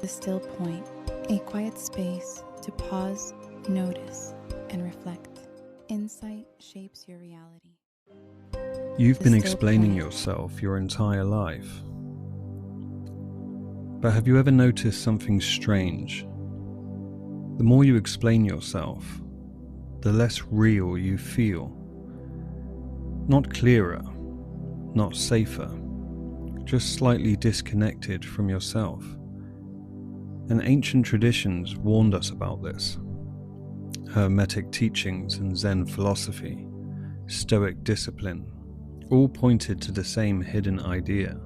the still point, a quiet space to pause, notice, and reflect. Insight shapes your reality. You've been explaining yourself your entire life. But have you ever noticed something strange? The more you explain yourself, the less real you feel. Not clearer, not safer, just slightly disconnected from yourself. And ancient traditions warned us about this. Hermetic teachings and Zen philosophy, Stoic discipline, all pointed to the same hidden idea.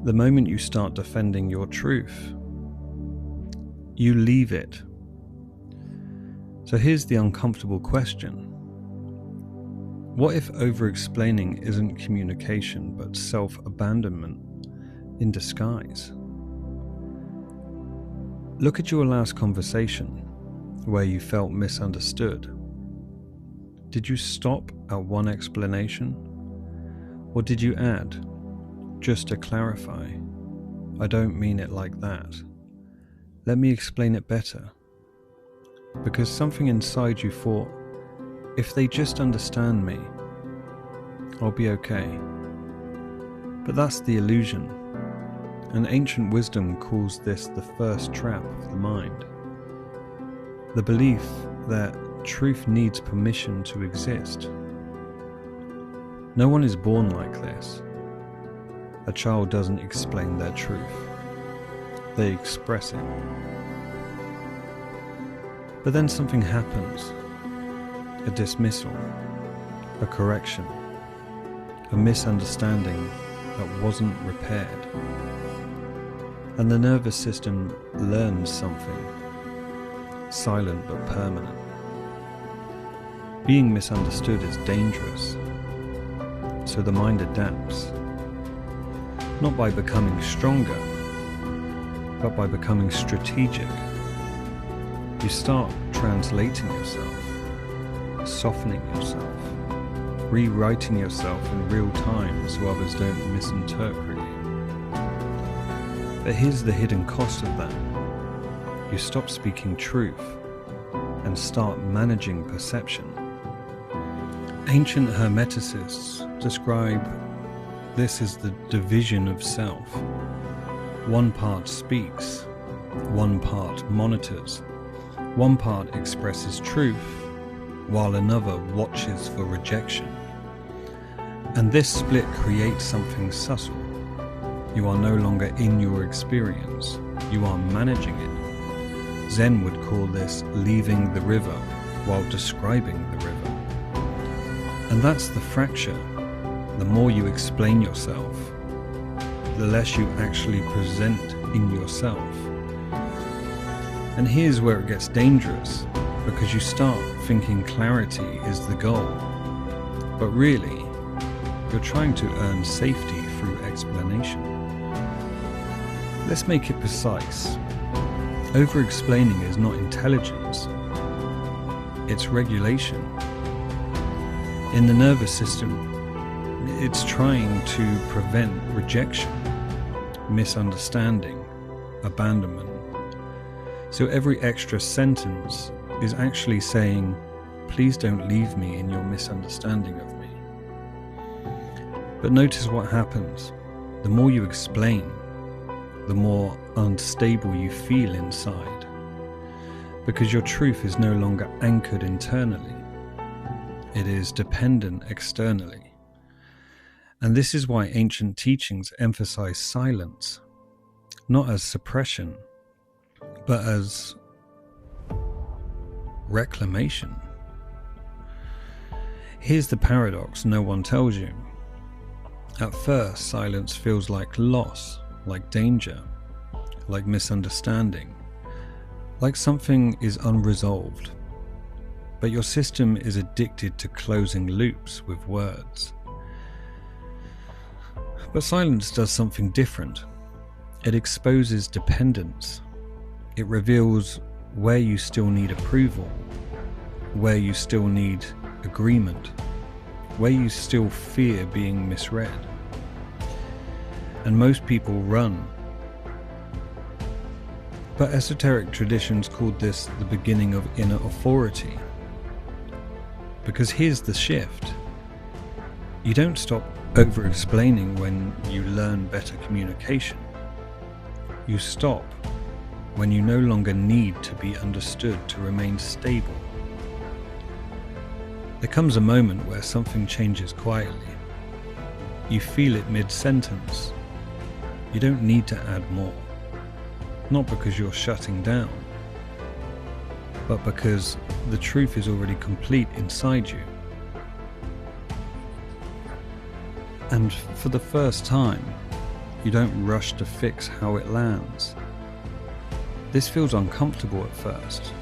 The moment you start defending your truth, you leave it. So here's the uncomfortable question. What if over-explaining isn't communication but self-abandonment in disguise? Look at your last conversation where you felt misunderstood. Did you stop at one explanation? Or did you add, just to clarify, I don't mean it like that. Let me explain it better. Because something inside you thought, if they just understand me, I'll be okay. But that's the illusion. And ancient wisdom calls this the first trap of the mind. The belief that truth needs permission to exist. No one is born like this. A child doesn't explain their truth. They express it. But then something happens. A dismissal, a correction, a misunderstanding that wasn't repaired. And the nervous system learns something, silent but permanent. Being misunderstood is dangerous, so the mind adapts, not by becoming stronger, but by becoming strategic. You start translating yourself, softening yourself, rewriting yourself in real time so others don't misinterpret you. But here's the hidden cost of that. You stop speaking truth and start managing perception. Ancient Hermeticists describe this as the division of self. One part speaks, one part monitors, one part expresses truth, while another watches for rejection. And this split creates something subtle. You are no longer in your experience, you are managing it. Zen would call this leaving the river while describing the river. And that's the fracture. The more you explain yourself, the less you actually present in yourself. And here's where it gets dangerous, because you start thinking clarity is the goal. But really, you're trying to earn safety through explanation. Let's make it precise. Over-explaining is not intelligence, it's regulation. In the nervous system, it's trying to prevent rejection, misunderstanding, abandonment. So every extra sentence is actually saying, please don't leave me in your misunderstanding of me. But notice what happens. The more you explain, the more unstable you feel inside, because your truth is no longer anchored internally. It is dependent externally. And this is why ancient teachings emphasize silence, not as suppression, but as reclamation. Here's the paradox no one tells you. At first, silence feels like loss, like danger, like misunderstanding, like something is unresolved. But your system is addicted to closing loops with words. But silence does something different. It exposes dependence. It reveals where you still need approval, where you still need agreement, where you still fear being misread. And most people run. But esoteric traditions called this the beginning of inner authority. Because here's the shift. You don't stop over-explaining when you learn better communication. You stop when you no longer need to be understood to remain stable. There comes a moment where something changes quietly. You feel it mid-sentence. You don't need to add more. Not because you're shutting down, but because the truth is already complete inside you. And for the first time, you don't rush to fix how it lands. This feels uncomfortable at first,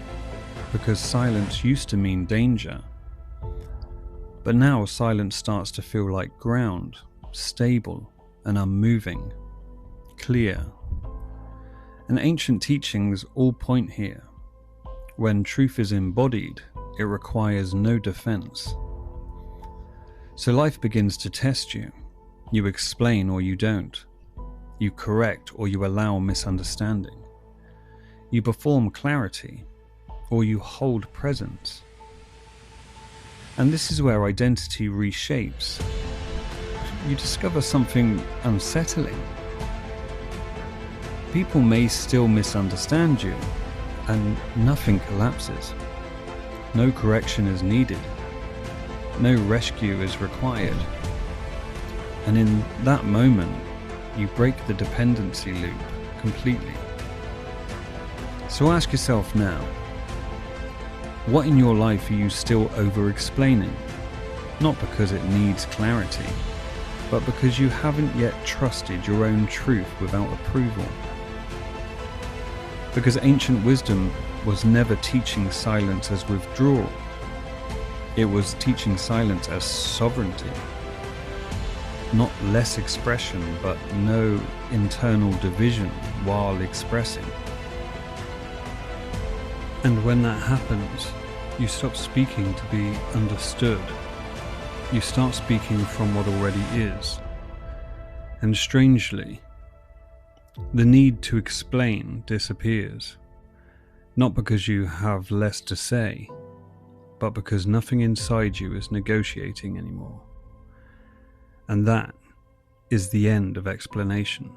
because silence used to mean danger. But now silence starts to feel like ground, stable and unmoving, clear. And ancient teachings all point here. When truth is embodied, it requires no defense. So life begins to test you. You explain or you don't. You correct or you allow misunderstanding. You perform clarity or you hold presence. And this is where identity reshapes. You discover something unsettling. People may still misunderstand you, and nothing collapses. No correction is needed. No rescue is required. And in that moment, you break the dependency loop completely. So ask yourself now, what in your life are you still over-explaining? Not because it needs clarity, but because you haven't yet trusted your own truth without approval. Because ancient wisdom was never teaching silence as withdrawal. It was teaching silence as sovereignty. Not less expression, but no internal division while expressing. And when that happens, you stop speaking to be understood. You start speaking from what already is. And strangely, the need to explain disappears. Not because you have less to say, but because nothing inside you is negotiating anymore. And that is the end of explanation.